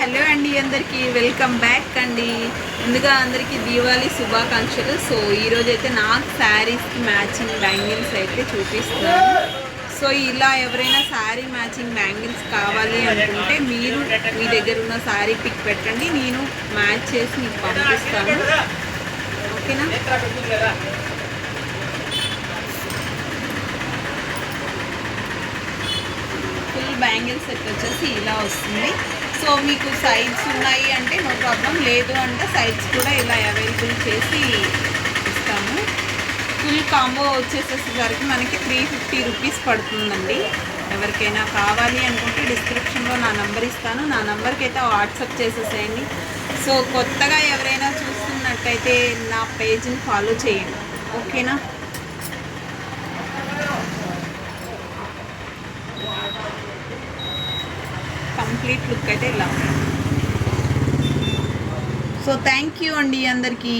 Hello అండి, అందరికీ welcome back అండి. ముందుగా అందరికీ దీపావళి శుభాకాంక్షలు. సో ఈరోజు అయితే నాకు శారీస్కి మ్యాచింగ్ బ్యాంగిల్స్ అయితే చూపిస్తున్నాను. సో ఇలా ఎవరైనా శారీ మ్యాచింగ్ బ్యాంగిల్స్ కావాలి అనుకుంటే మీరు మీ దగ్గర ఉన్న శారీ పిక్ పెట్టండి, నేను మ్యాచ్ చేసి మీకు పంపిస్తాను. ఓకేనా? ఫుల్ బ్యాంగిల్స్ సెట్ వచ్చేసి ఇలా వస్తుంది. సో మీకు సైడ్స్ ఉన్నాయి అంటే నో ప్రాబ్లం, లేదు అంటే సైడ్స్ కూడా ఇలా అవైలబుల్ చేసి ఇస్తాము. ఫుల్ కాంబో వచ్చేసేసరికి మనకి 350 రూపీస్ పడుతుందండి. ఎవరికైనా కావాలి అనుకుంటే డిస్క్రిప్షన్లో నా నెంబర్ ఇస్తాను, నా నెంబర్కి అయితే వాట్సాప్ చేసేసేయండి. సో కొత్తగా ఎవరైనా చూస్తున్నట్టయితే నా పేజ్ని ఫాలో చేయండి. ఓకేనా? కంప్లీట్ లుక్ అయితే ఇలా. సో థ్యాంక్ యూ అండి అందరికీ.